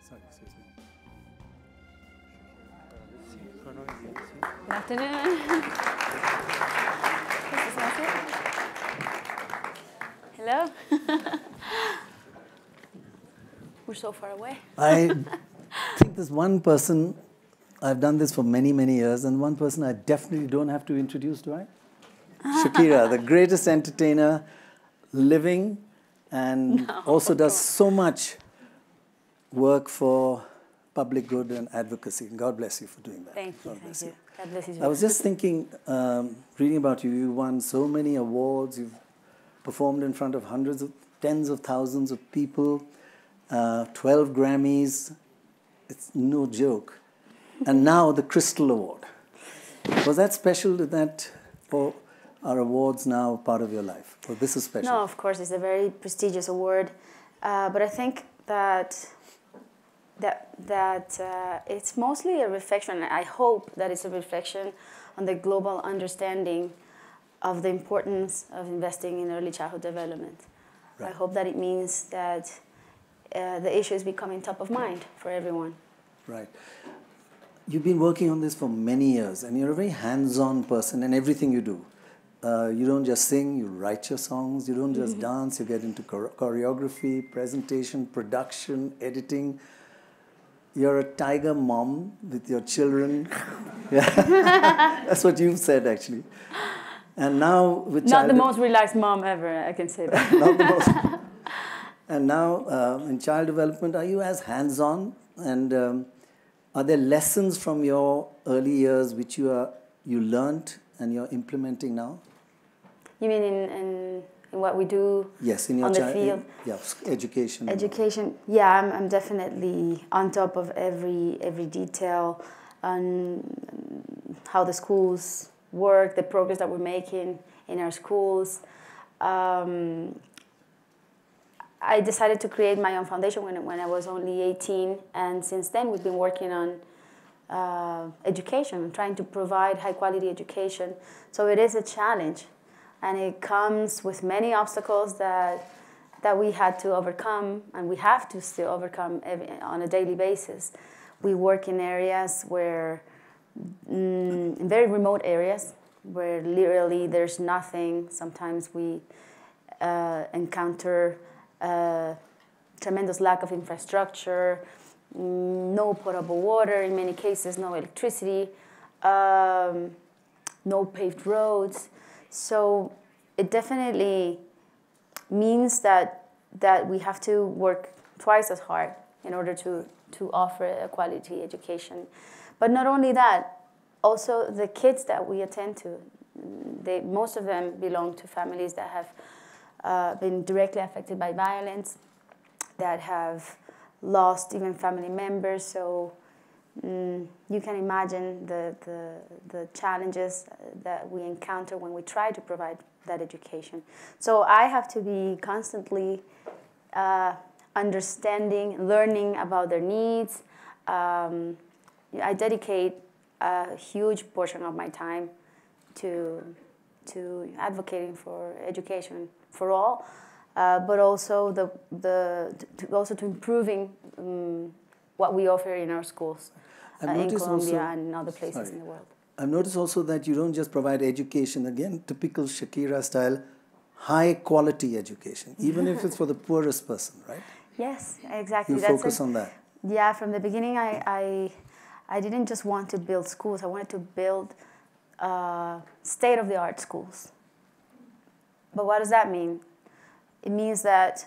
Sorry, excuse me. Good afternoon. This is Matthew. Hello. We're so far away. I think there's one person, I've done this for many, many years, and one person I definitely don't have to introduce, do I? Shakira, the greatest entertainer living, and also does so much work for public good and advocacy. God bless you for doing that. Thank you. God bless you. God bless you. I was just thinking, reading about you, you won so many awards, you've performed in front of hundreds of, tens of thousands of people, 12 Grammys, it's no joke. And now the Crystal Award. Was that special? Did that, or are awards now part of your life? Or this is special? No, of course, it's a very prestigious award. But I think that it's mostly a reflection. I hope that it's a reflection on the global understanding of the importance of investing in early childhood development. Right. I hope that it means that the issue is becoming top of mind for everyone. Right. You've been working on this for many years, and you're a very hands-on person in everything you do. You don't just sing, you write your songs, you don't just dance, you get into choreography, presentation, production, editing. You're a tiger mom with your children. Yeah. That's what you've said, actually. And now with not the most relaxed mom ever, I can say that. Not the most. And now in child development, are you as hands-on? And are there lessons from your early years which you learnt and you're implementing now? You mean in what we do? Yes, in your on the field. Education. Education. Yeah, I'm definitely on top of every detail on how the schools work, the progress that we're making in our schools. I decided to create my own foundation when I was only 18, and since then we've been working on education, trying to provide high-quality education. So it is a challenge, and it comes with many obstacles that we had to overcome, and we have to still overcome on a daily basis. We work in areas where, in very remote areas, where literally there's nothing. Sometimes we encounter tremendous lack of infrastructure, no potable water in many cases, no electricity, no paved roads. So it definitely means that we have to work twice as hard in order to offer a quality education. But not only that, also the kids that we attend to, most of them belong to families that have been directly affected by violence, that have lost even family members. So you can imagine the challenges that we encounter when we try to provide that education. So I have to be constantly understanding, learning about their needs. I dedicate a huge portion of my time to advocating for education for all, but also to improving what we offer in our schools in Colombia and other places in the world. I've noticed also that you don't just provide education, again, typical Shakira style, high quality education, even if it's for the poorest person, right? Yes, exactly. You focus on that. Yeah, from the beginning I didn't just want to build schools, I wanted to build state-of-the-art schools. But what does that mean? It means that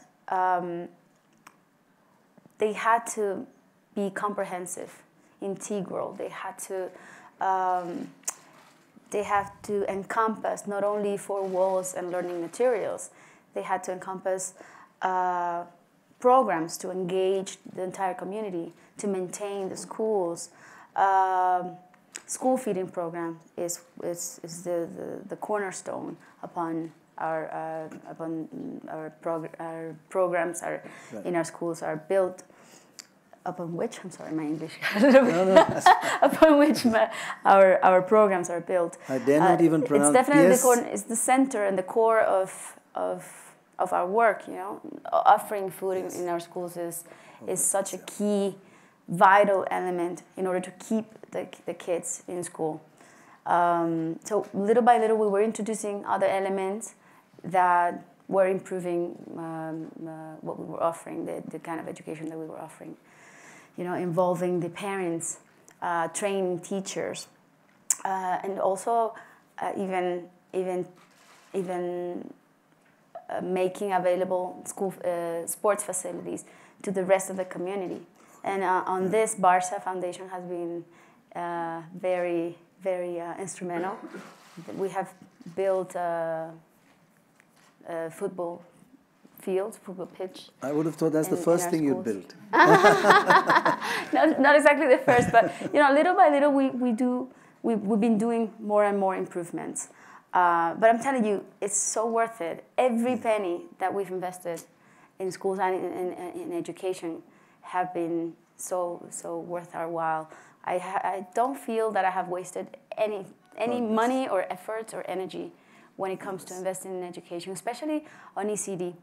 they had to be comprehensive, integral. They have to encompass not only 4 walls and learning materials, they had to encompass programs to engage the entire community, to maintain the schools. School feeding program is the cornerstone upon our programs in our schools are built. Upon which, I'm sorry, my English. Upon which our programs are built. I dare not even pronounce. It's definitely it's the center and the core of our work. You know, offering food in our schools is such a key vital element in order to keep the kids in school. So little by little, we were introducing other elements that were improving what we were offering, the kind of education that we were offering. You know, involving the parents, training teachers, and also even making available school sports facilities to the rest of the community. And on this, Barça Foundation has been very, very instrumental. We have built a football field, football pitch. I would have thought that's the first thing you'd built. Not exactly the first, but you know, little by little, we've been doing more and more improvements. But I'm telling you, it's so worth it. Every penny that we've invested in schools and in education have been so worth our while. I don't feel that I have wasted any money or effort or energy when it comes to investing in education, especially on ECD.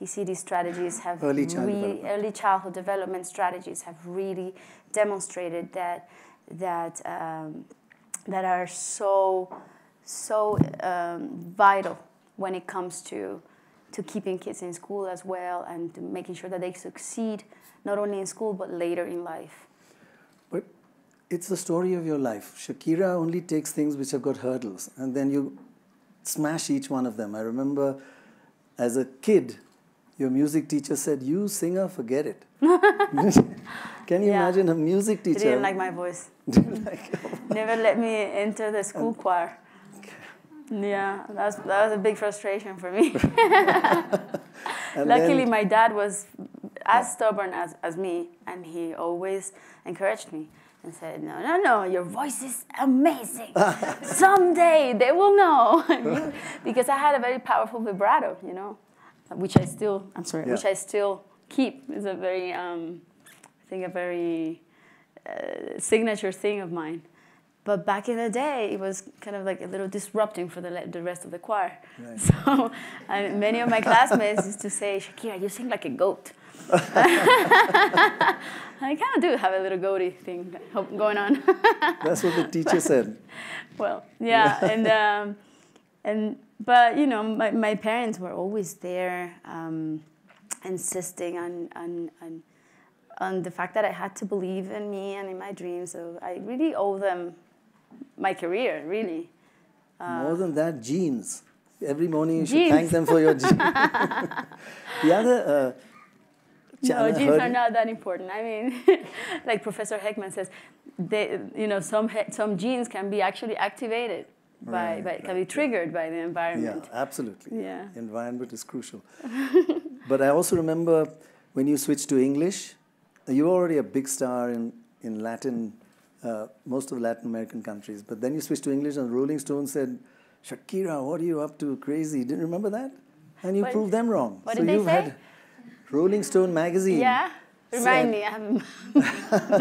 ECD strategies have early childhood development strategies have really demonstrated that are so vital when it comes to keeping kids in school as well, and to making sure that they succeed not only in school but later in life. But it's the story of your life. Shakira only takes things which have got hurdles, and then you smash each one of them. I remember as a kid, your music teacher said, "You singer, forget it." Can you imagine a music teacher? He didn't like my voice. Never let me enter the school choir. Yeah, that was a big frustration for me. Luckily, my dad was as stubborn as me, and he always encouraged me and said, no, your voice is amazing. Someday they will know. Because I had a very powerful vibrato, you know, which I still keep. It's a very, I think a very signature thing of mine. But back in the day, it was kind of like a little disrupting for the rest of the choir. Right. So many of my classmates used to say, "Shakira, you sing like a goat." I kind of do have a little goaty thing going on. That's what the teacher said. Well, yeah, but you know, my parents were always there, insisting on the fact that I had to believe in me and in my dreams. So I really owe them my career, really. More than that, genes. Every morning you should thank them for your genes. The other genes are not that important. I mean, like Professor Heckman says, some genes can be actually activated can be triggered by the environment. Yeah, absolutely. Yeah. Environment is crucial. But I also remember when you switched to English, you were already a big star in Latin, most of Latin American countries. But then you switched to English, and Rolling Stone said, "Shakira, what are you up to? Crazy." Didn't you remember that? And you proved them wrong. What did they say? Had Rolling Stone magazine. Yeah? Remind me. I have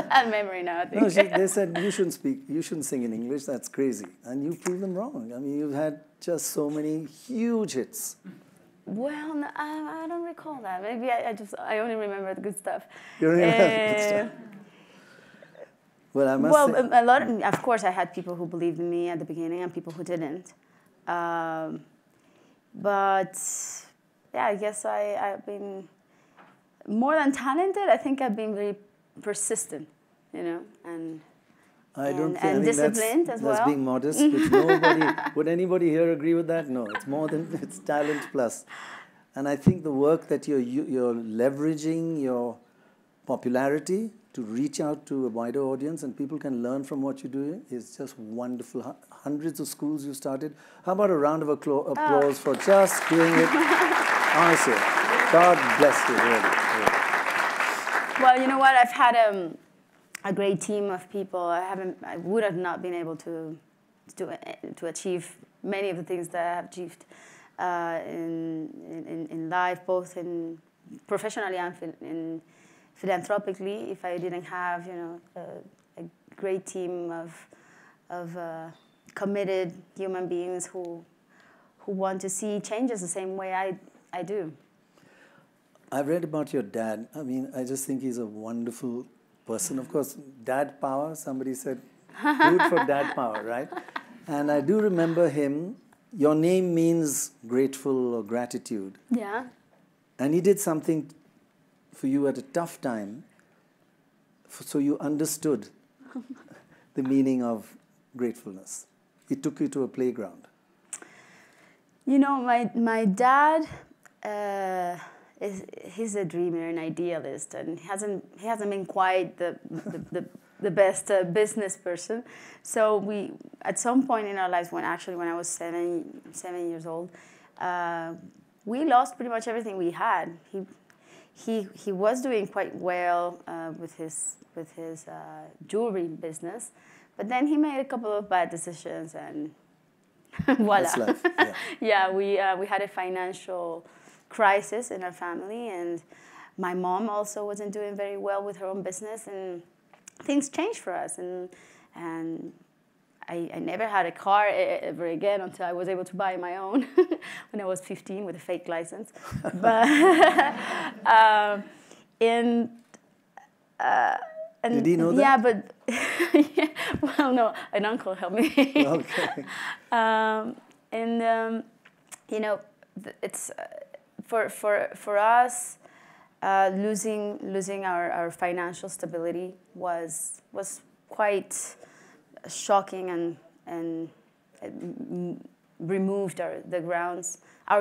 bad memory now, I think. No, they said, you shouldn't sing in English. That's crazy. And you proved them wrong. I mean, you've had just so many huge hits. Well, no, I don't recall that. Maybe I only remember the good stuff. You remember the good stuff? Well, I must say... a lot of course, I had people who believed in me at the beginning and people who didn't. But, yeah, I guess I've been... More than talented, I think I've been very persistent, you know, and disciplined as well. That's being modest. Would anybody here agree with that? No, it's more than it's talent plus. And I think the work that you're leveraging your popularity to reach out to a wider audience and people can learn from what you're doing is just wonderful. Hundreds of schools you started. How about a round of applause for just doing it? Honestly, God bless you, really. Well, you know what? I've had a great team of people. I would have not been able to achieve many of the things that I have achieved in life, both in professionally and in philanthropically, if I didn't have, you know, a great team of committed human beings who want to see changes the same way I do. I've read about your dad. I mean, I just think he's a wonderful person. Of course, dad power, somebody said, root for dad power, right? And I do remember him. Your name means grateful or gratitude. Yeah. And he did something for you at a tough time, so you understood the meaning of gratefulness. He took you to a playground. You know, my dad, he's a dreamer, an idealist, and he hasn't been quite the best business person. So we, at some point in our lives, when I was 7 years old, we lost pretty much everything we had. He was doing quite well with his jewelry business, but then he made a couple of bad decisions, and voila. That's life. Yeah, we had a financial crisis in our family, and my mom also wasn't doing very well with her own business, and things changed for us, and I never had a car ever again until I was able to buy my own when I was 15 with a fake license. But and did he know that? Yeah, but yeah, well, no, an uncle helped me. Okay. You know, it's for us. Losing our financial stability was quite shocking, and removed our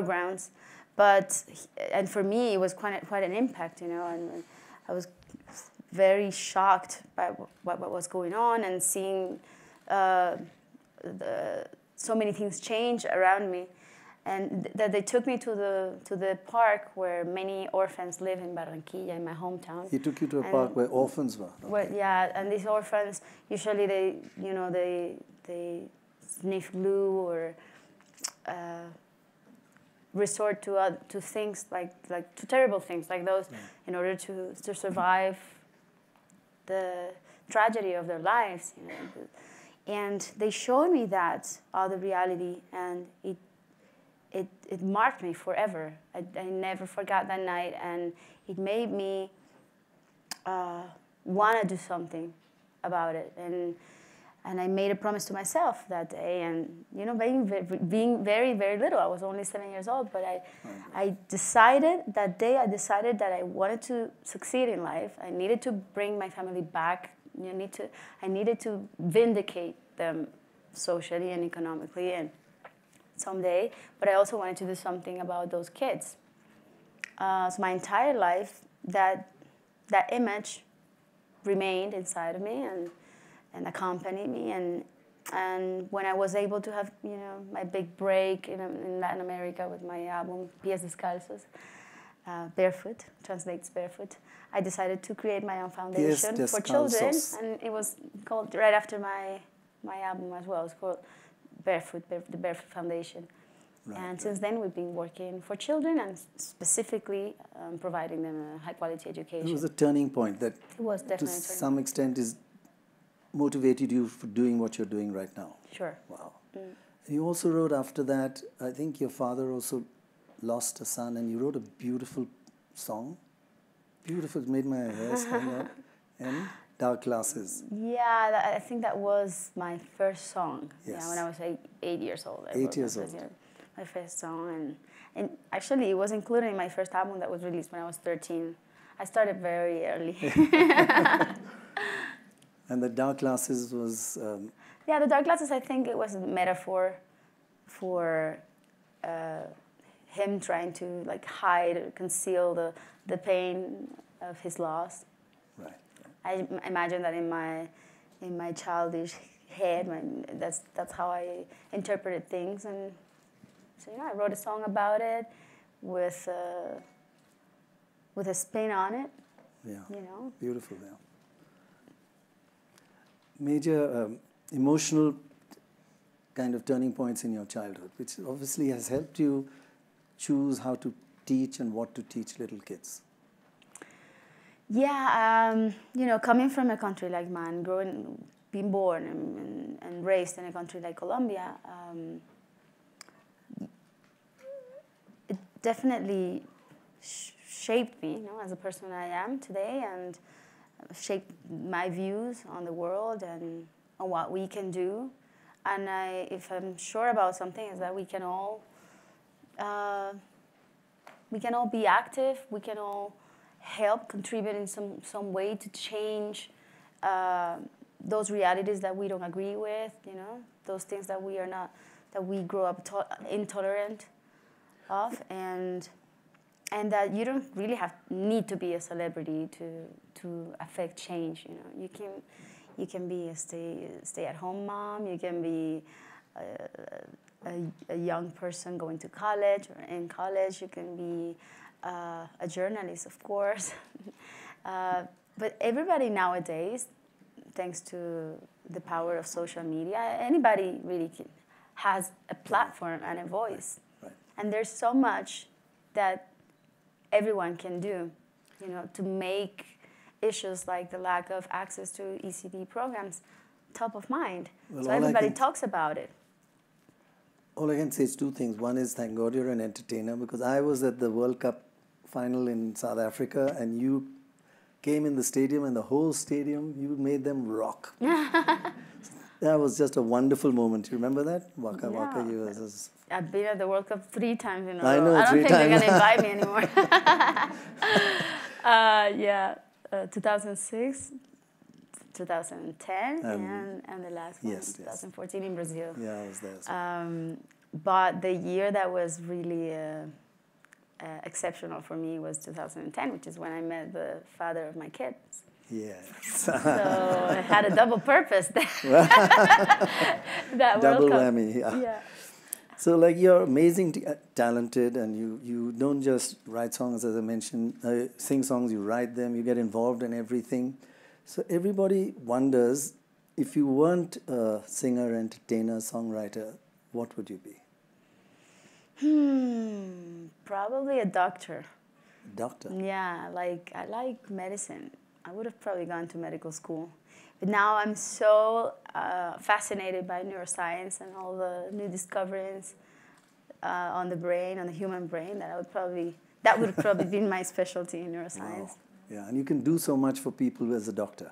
grounds. But and for me, it was quite an impact, you know, and I was very shocked by what was going on, and seeing so many things change around me. And that they took me to the park where many orphans live in Barranquilla, in my hometown. He took you to a park where orphans were. Okay. Where, yeah, and these orphans usually they sniff glue or resort to things like to terrible things like those in order to survive the tragedy of their lives. You know, and they showed me that other reality, and it marked me forever. I never forgot that night, and it made me want to do something about it. And I made a promise to myself that day. And you know, being very, very little, I was only 7 years old, but I decided that day. I decided that I wanted to succeed in life. I needed to bring my family back. I needed to vindicate them socially and economically, and someday, but I also wanted to do something about those kids. So my entire life, that image remained inside of me and accompanied me. And when I was able to have, you know, my big break in Latin America with my album Pies Descalzos, barefoot, translates barefoot, I decided to create my own foundation for children, and it was called right after my album as well. It's called Barefoot, the Barefoot Foundation. Right, and since then, we've been working for children, and specifically providing them a high-quality education. It was a turning point that, it was definitely to some extent, is motivated you for doing what you're doing right now. Sure. Wow. And you also wrote after that, I think your father also lost a son, and you wrote a beautiful song. Beautiful, it made my hair stand up. And Dark Glasses. Yeah, I think that was my first song. Yes. Yeah, when I was 8 years old. 8 years old. My first song, and actually it was included in my first album that was released when I was 13. I started very early. And the Dark Glasses was... Yeah, the Dark Glasses, I think it was a metaphor for him trying to like hide or conceal the pain of his loss. Right. I imagine that in my childish head, that's how I interpreted things, and so you know, I wrote a song about it with a spin on it. Yeah. You know. Beautiful. Yeah. Major emotional kind of turning points in your childhood, which obviously has helped you choose how to teach and what to teach little kids. Yeah, you know, coming from a country like mine, being born and raised in a country like Colombia, it definitely shaped me, you know, as a person I am today, and shaped my views on the world and on what we can do. And if I'm sure about something, is that we can all be active. We can all help contribute in some way to change those realities that we don't agree with. You know, those things that we grow up intolerant of, and that you don't really need to be a celebrity to affect change. You know, you can be a stay-at-home mom. You can be a young person going to college or in college. You can be a journalist, of course. But everybody nowadays, thanks to the power of social media, anybody really has a platform and a voice. Right. And there's so much that everyone can do, you know, to make issues like the lack of access to ECD programs top of mind. Well, so everybody talks about it. All I can say is two things. One is, thank God you're an entertainer, because I was at the World Cup final in South Africa and you came in the stadium and the whole stadium, you made them rock. That was just a wonderful moment. You remember that? Waka Waka. I've been at the World Cup 3 times in a row. I know, I don't think they're going to invite me anymore. 2006, 2010, and the last one, 2014 in Brazil. Yeah, I was there. But the year that was really exceptional for me was 2010, which is when I met the father of my kids. Yes. So I had a double purpose there. That double World Cup. whammy. Yeah. So, like, you're amazing, talented, and you don't just write songs, as I mentioned, sing songs, you write them, you get involved in everything. So everybody wonders, if you weren't a singer, entertainer, songwriter, what would you be? Probably a doctor. Doctor? Yeah, I like medicine. I would have probably gone to medical school. But now I'm so fascinated by neuroscience and all the new discoveries on the brain, on the human brain, that would have probably been my specialty in neuroscience. Wow. Yeah, and you can do so much for people as a doctor.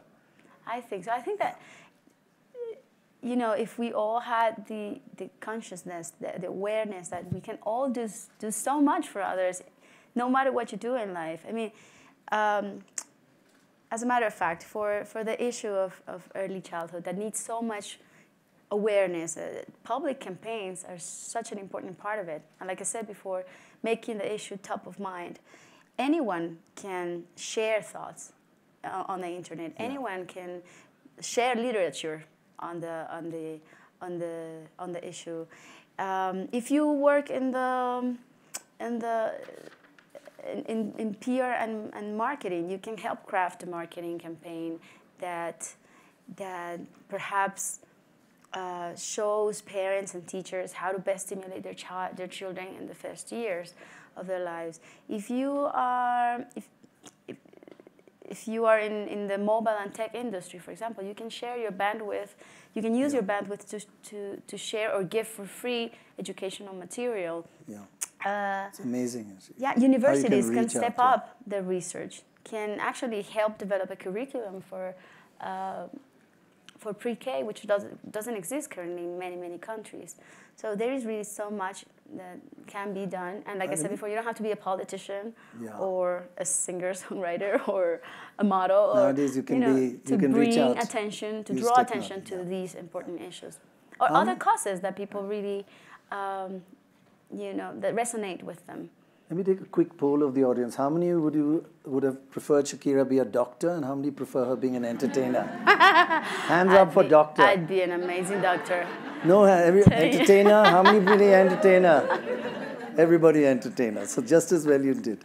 I think so. I think that, you know, if we all had the consciousness, the awareness that we can all do so much for others, no matter what you do in life. I mean, as a matter of fact, for the issue of early childhood that needs so much awareness, public campaigns are such an important part of it. And like I said before, making the issue top of mind. Anyone can share thoughts on the internet. Yeah. Anyone can share literature on the issue. If you work in PR and marketing, you can help craft a marketing campaign that perhaps shows parents and teachers how to best stimulate their children in the first years of their lives. If you are in the mobile and tech industry, for example, you can share your bandwidth. You can use your bandwidth to share or give for free educational material. Yeah. It's amazing. Yeah, universities can step up their research, can actually help develop a curriculum for pre-K, which doesn't exist currently in many countries. So there is really so much that can be done. And like I said before, you don't have to be a politician or a singer-songwriter or a model. Nowadays you can reach out. To draw attention to these important issues. Or other causes that people really, that resonate with them. Let me take a quick poll of the audience. How many would have preferred Shakira be a doctor, and how many prefer her being an entertainer? Hands up for doctor. I'd be an amazing doctor. No, entertainer. How many really entertainer? Everybody entertainer. So just as well you did.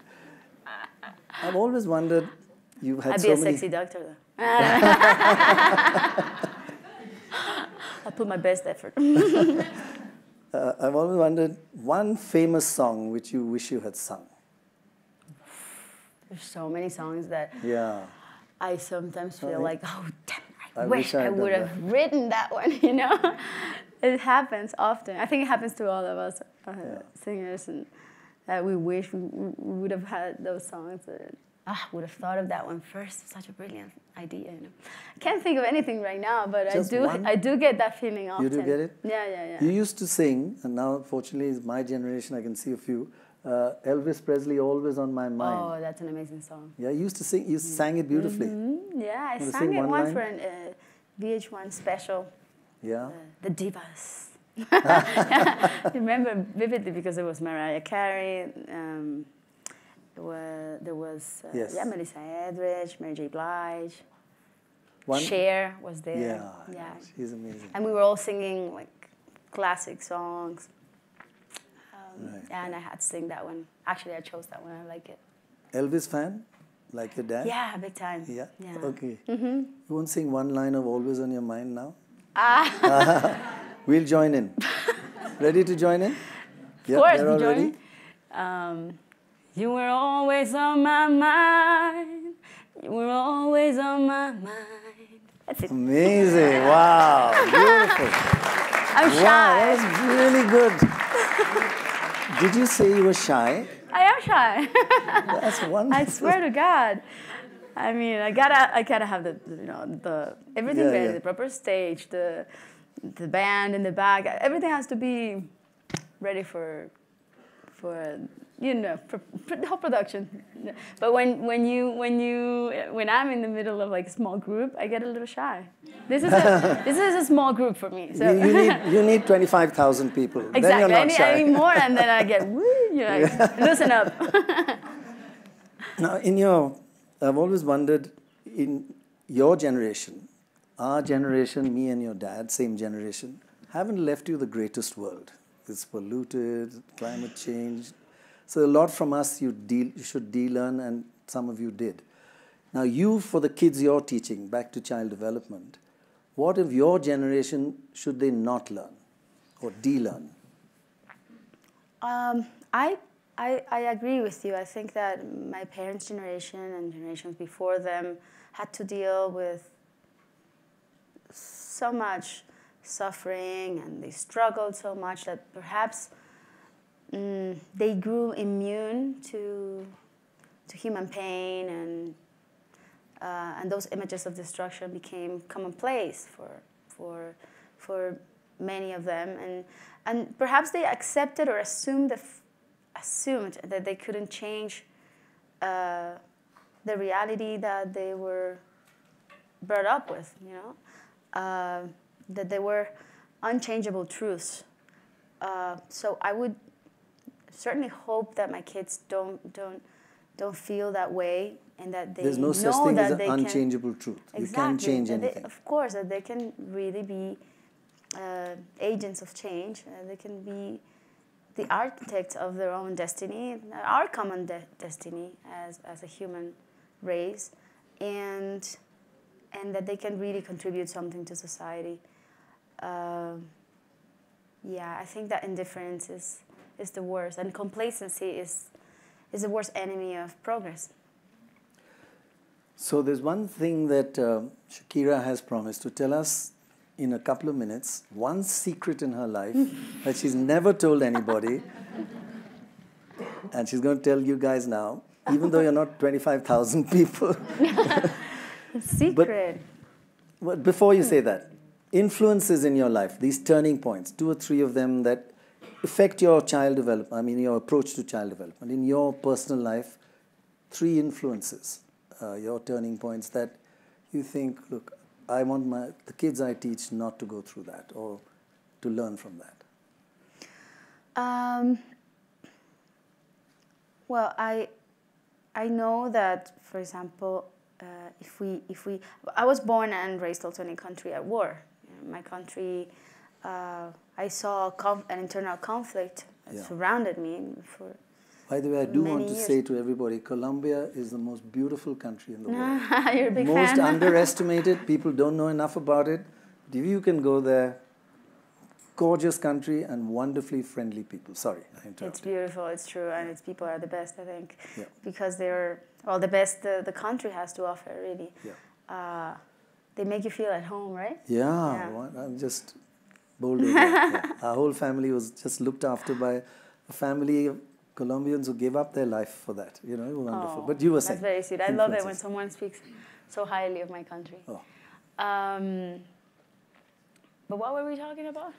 I've always wondered, you had so many... I'd be a sexy doctor, though. I'll put my best effort. I've always wondered, one famous song which you wish you had sung. There's so many songs that I sometimes feel like, oh, damn, I wish I would have written that one, you know? It happens often. I think it happens to all of us singers, and that we wish we would have had those songs. would have thought of that one first. Such a brilliant idea. You know, I can't think of anything right now, but Just one? I do get that feeling often. You do get it? Yeah. You used to sing, and now, fortunately, it's my generation. I can see a few. Elvis Presley, Always on My Mind. Oh, that's an amazing song. Yeah, you used to sing. You sang it beautifully. Yeah, I Want to sang sing it one once line? for an VH1 special. Yeah. The Divas. I remember vividly because it was Mariah Carey. There was Yes. Melissa Etheridge, Mary J. Blige. One? Cher was there. Yeah, she's amazing. And we were all singing like classic songs. Right. And I had to sing that one. Actually, I chose that one. I like it. Elvis fan? Like your dad? Yeah, big time. Yeah? Yeah. Okay. You won't sing one line of Always on Your Mind now? We'll join in. Ready to join in? Of course, they're all we ready? join. You were always on my mind. You were always on my mind. That's it. Amazing. Wow. Beautiful. I'm Wow, shy. that was really good. Did you say you were shy? I am shy. That's wonderful. I swear to God. I mean, I gotta have the everything ready, the proper stage, the band in the back. Everything has to be ready for the whole production. But when I'm in the middle of like a small group, I get a little shy. This is a small group for me. So You need 25,000 people. exactly. Then you're not shy. I need more, and then I get loosen up. Now, I've always wondered, in your generation, our generation, me and your dad, same generation, haven't left you the greatest world. It's polluted, climate change. So a lot from us you should de-learn, and some of you did. Now for the kids you're teaching, back to child development, what of your generation should they not learn or de-learn? I agree with you. I think that my parents' generation and generations before them had to deal with so much suffering, and they struggled so much that perhaps they grew immune to human pain, and those images of destruction became commonplace for many of them, and perhaps they accepted or assumed that they couldn't change the reality that they were brought up with, that they were unchangeable truths. So I would certainly hope that my kids don't feel that way, and that they There's no know such thing that as they an unchangeable truth. Exactly, you can't change anything. Of course, that they can really be agents of change. They can be the architects of their own destiny, our common destiny as a human race, and that they can really contribute something to society. I think that indifference is the worst, and complacency is the worst enemy of progress. So there's one thing that Shakira has promised to tell us in a couple of minutes, one secret in her life that she's never told anybody, and she's going to tell you guys now, even though you're not 25,000 people. Secret. But before you say that, influences in your life, these turning points, 2 or 3 of them that affect your child development, your approach to child development. In your personal life, 3 influences, your turning points that you think, look, I want the kids I teach not to go through that or to learn from that. Well, I know that, for example, I was born and raised also in a country at war. My country, I saw an internal conflict surrounded me for. By the way, I do want to years. say to everybody, Colombia is the most beautiful country in the world. You're a big most fan. Underestimated. People don't know enough about it. If you can go there, gorgeous country and wonderfully friendly people. Sorry, I interrupted. It's beautiful. It's true, and its people are the best, I think, Yeah. because they're the best the country has to offer. Really, they make you feel at home, right? Yeah. I'm just bold. Our whole family was just looked after by a family Colombians who gave up their life for that. You know, wonderful. But you were saying. That's very sweet. I love it when someone speaks so highly of my country. Oh. But what were we talking about?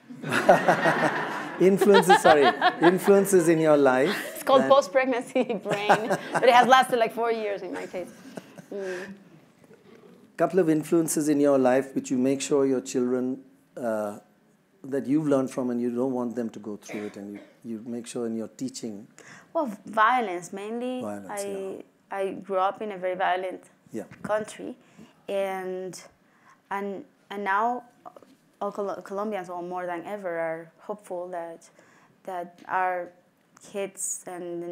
Influences in your life. It's called post-pregnancy brain, but it has lasted like 4 years in my case. Couple of influences in your life which you make sure your children, that you've learned from and you don't want them to go through it, and you make sure in your teaching. Well, violence mainly. I grew up in a very violent country, and now all Colombians, all more than ever, are hopeful that our kids and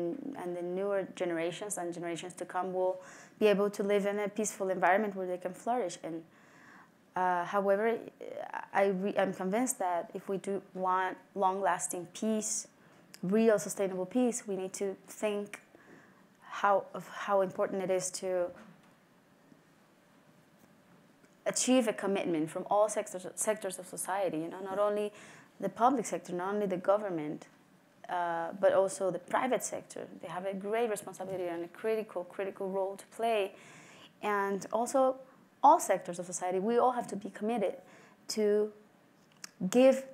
the newer generations and generations to come will be able to live in a peaceful environment where they can flourish. And however, I'm convinced that if we do want long-lasting peace, real sustainable peace, we need to think of how important it is to achieve a commitment from all sectors of society. You know, not only the public sector, not only the government, but also the private sector. They have a great responsibility and a critical role to play. And also all sectors of society, we all have to be committed to give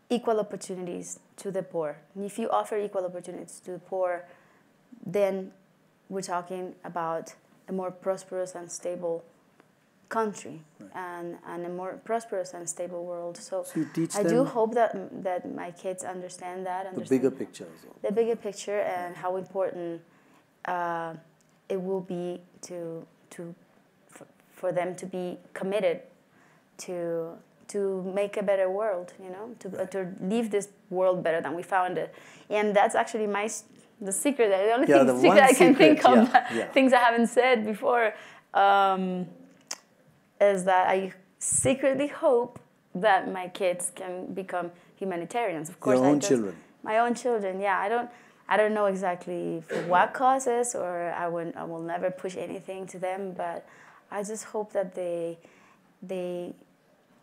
equal opportunities to the poor. And if you offer equal opportunities to the poor, then we're talking about a more prosperous and stable country, and a more prosperous and stable world. So you teach I them do hope that my kids understand that. The bigger picture as well. The bigger picture, and how important it will be for them to be committed to make a better world, you know, to leave this world better than we found it. And that's actually the secret, the only secret I can think of, things I haven't said before, is that I secretly hope that my kids can become humanitarians. Of course, your own children. My own children, yeah. I don't know exactly for what causes, or I will never push anything to them, but I just hope that they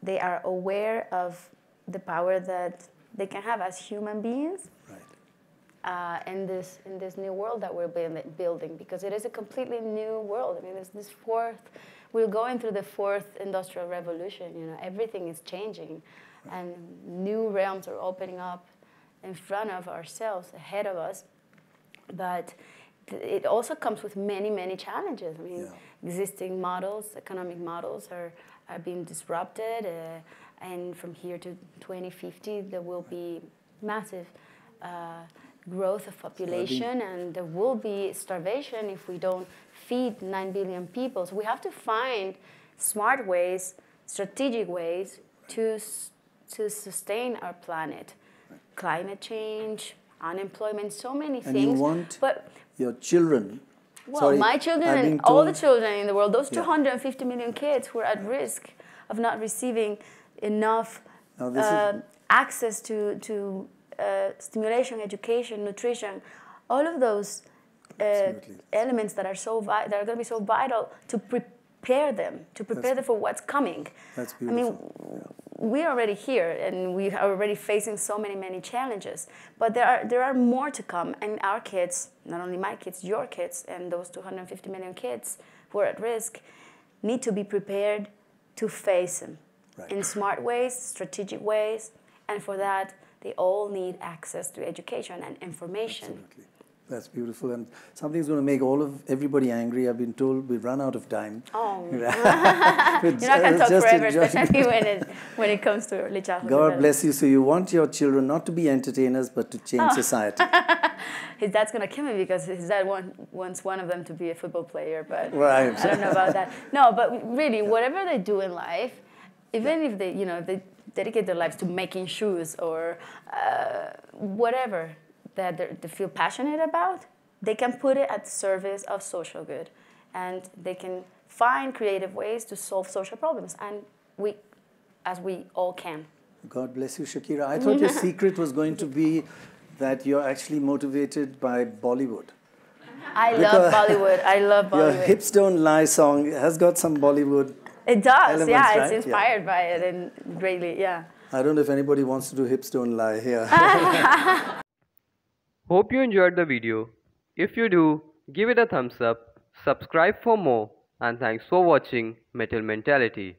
are aware of the power that they can have as human beings. Right. In this new world that we're building, because it is a completely new world. I mean, we're going through the fourth industrial revolution. You know, everything is changing, and new realms are opening up in front of ourselves, ahead of us. But it also comes with many challenges. I mean, existing models, economic models, are being disrupted, and from here to 2050, there will be massive growth of population, and there will be starvation if we don't feed 9 billion people. So we have to find smart ways, strategic ways to sustain our planet. Climate change, unemployment, so many things. And you want your children... Well, my children and all the children in the world, those 250 million kids who are at risk of not receiving enough access to stimulation, education, nutrition, all of those elements that are going to be so vital to prepare them for what's coming. That's beautiful. I mean, we're already here, and we are already facing so many challenges. But there are more to come, and our kids, not only my kids, your kids, and those 250 million kids who are at risk, need to be prepared to face them in smart ways, strategic ways, and for that, they all need access to education and information. Absolutely. That's beautiful, and something's going to make everybody angry. I've been told we've run out of time. Oh, you're not going to talk forever, especially when it comes to Lichazo. God bless you. So you want your children not to be entertainers, but to change society. His dad's going to kill me because his dad wants one of them to be a football player, but I don't know about that. No, but really, whatever they do in life, even if they dedicate their lives to making shoes or whatever that they feel passionate about, they can put it at the service of social good, and they can find creative ways to solve social problems, and we all can. God bless you, Shakira. I thought your secret was going to be that you're actually motivated by Bollywood. I love Bollywood. Your Hips Don't Lie song has got some Bollywood. It does, elements, yeah. right? It's inspired by it, and greatly, yeah. I don't know if anybody wants to do Hips Don't Lie here. Hope you enjoyed the video. If you do, give it a thumbs up, subscribe for more, and thanks for watching Metal Mentality.